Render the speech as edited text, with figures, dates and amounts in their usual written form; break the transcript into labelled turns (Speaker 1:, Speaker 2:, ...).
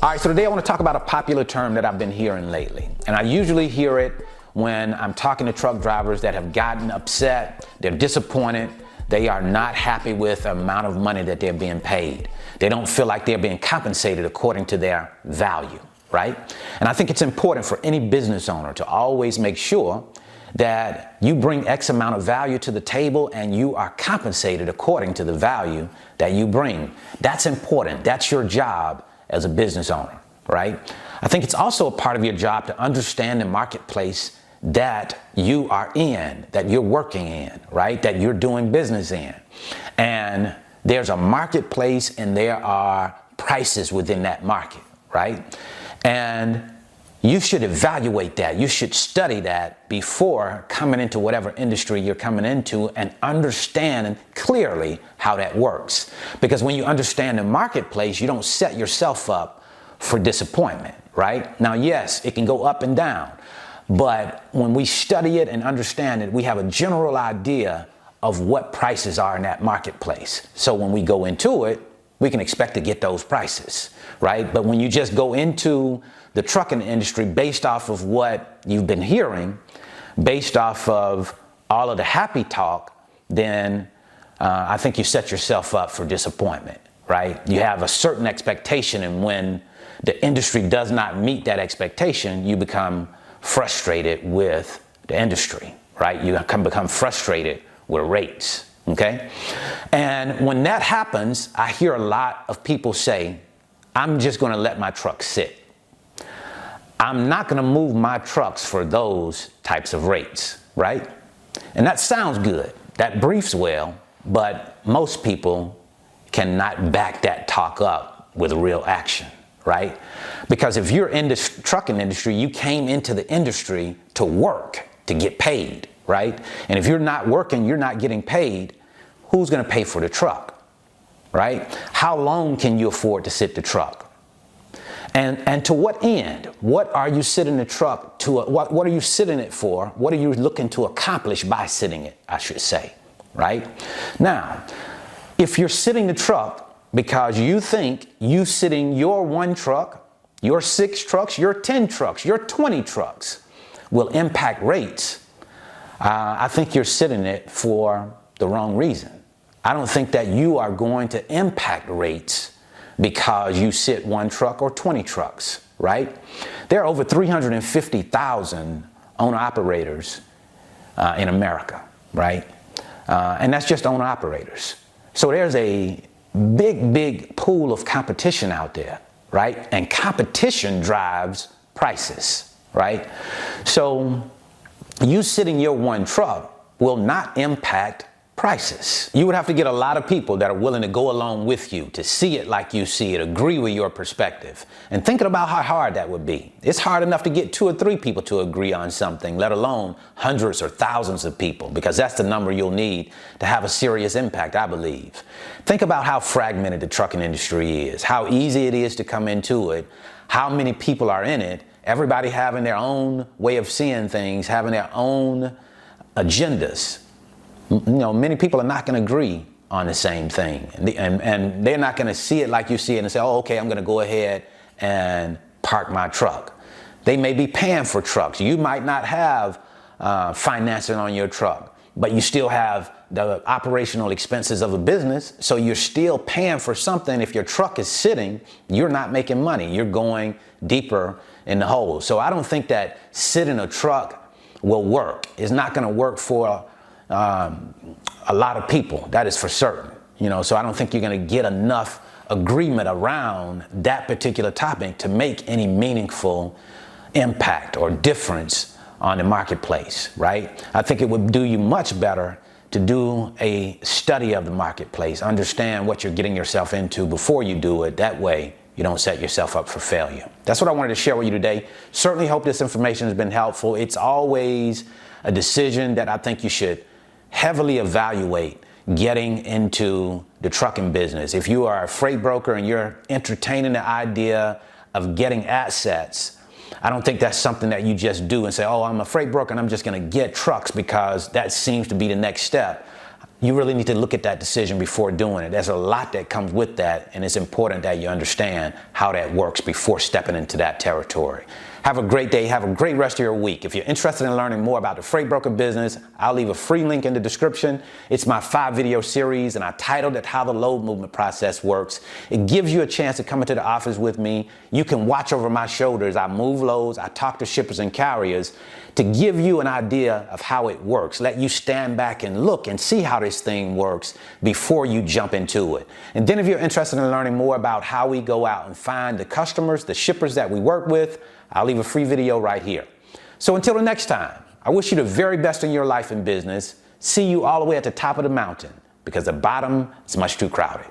Speaker 1: All right, so today I want to talk about a popular term that I've been hearing lately. And I usually hear it when I'm talking to truck drivers that have gotten upset, they're disappointed, they are not happy with the amount of money that they're being paid. They don't feel like they're being compensated according to their value, right? And I think it's important for any business owner to always make sure that you bring X amount of value to the table and you are compensated according to the value that you bring. That's important. That's your job as a business owner, right? I think it's also a part of your job to understand the marketplace that you are in, that you're working in, right? That you're doing business in. And there's a marketplace and there are prices within that market, right? And you should evaluate that. You should study that before coming into whatever industry you're coming into and understand clearly how that works. Because when you understand the marketplace, you don't set yourself up for disappointment, right? Now, yes, it can go up and down, but when we study it and understand it, we have a general idea of what prices are in that marketplace. So when we go into it, we can expect to get those prices, right? But when you just go into the trucking industry based off of what you've been hearing, based off of all of the happy talk, then I think you set yourself up for disappointment, right? You have a certain expectation, and when the industry does not meet that expectation, you become frustrated with the industry, right? You can become frustrated with rates. Okay? And when that happens, I hear a lot of people say, I'm just going to let my truck sit. I'm not going to move my trucks for those types of rates, right? And that sounds good. That briefs well, but most people cannot back that talk up with real action, right? Because if you're in the trucking industry, you came into the industry to work, to get paid, right? And if you're not working, you're not getting paid, who's going to pay for the truck, right? How long can you afford to sit the truck? And to what end? What are you sitting the truck to? What are you sitting it for? What are you looking to accomplish by sitting it, I should say, right? Now, if you're sitting the truck because you think you sitting your one truck, your 6 trucks, your 10 trucks, your 20 trucks will impact rates, I think you're sitting it for the wrong reason. I don't think that you are going to impact rates because you sit 1 truck or 20 trucks, right? There are over 350,000 owner-operators in America, right? And that's just owner-operators. So there's a big pool of competition out there, right? And competition drives prices, right? So you sitting your 1 truck will not impact prices. You would have to get a lot of people that are willing to go along with you, to see it like you see it, agree with your perspective. And thinking about how hard that would be. It's hard enough to get 2 or 3 people to agree on something, let alone hundreds or thousands of people, because that's the number you'll need to have a serious impact, I believe. Think about how fragmented the trucking industry is, how easy it is to come into it, how many people are in it, everybody having their own way of seeing things, having their own agendas. You know, many people are not going to agree on the same thing. And they're not going to see it like you see it and say, oh, okay, I'm going to go ahead and park my truck. They may be paying for trucks. You might not have financing on your truck, but you still have the operational expenses of a business. So you're still paying for something. If your truck is sitting, you're not making money. You're going deeper in the hole. So I don't think that sitting a truck will work. It's not going to work for a lot of people, that is for certain, you know, so I don't think you're going to get enough agreement around that particular topic to make any meaningful impact or difference on the marketplace, right? I think it would do you much better to do a study of the marketplace, understand what you're getting yourself into before you do it. That way you don't set yourself up for failure. That's what I wanted to share with you today. Certainly hope this information has been helpful. It's always a decision that I think you should heavily evaluate getting into the trucking business. If you are a freight broker and you're entertaining the idea of getting assets, I don't think that's something that you just do and say, oh, I'm a freight broker and I'm just going to get trucks because that seems to be the next step. you really need to look at that decision before doing it. There's a lot that comes with that, and it's important that you understand how that works before stepping into that territory. Have a great day. Have a great rest of your week. If you're interested in learning more about the freight broker business, I'll leave a free link in the description. It's my 5-video series, and I titled it How the Load Movement Process Works. It gives you a chance to come into the office with me. You can watch over my shoulders. I move loads. I talk to shippers and carriers to give you an idea of how it works. Let you stand back and look and see how this thing works before you jump into it. And then if you're interested in learning more about how we go out and find the customers, the shippers that we work with, I'll leave a free video right here. So until the next time, I wish you the very best in your life and business. See you all the way at the top of the mountain, because the bottom is much too crowded.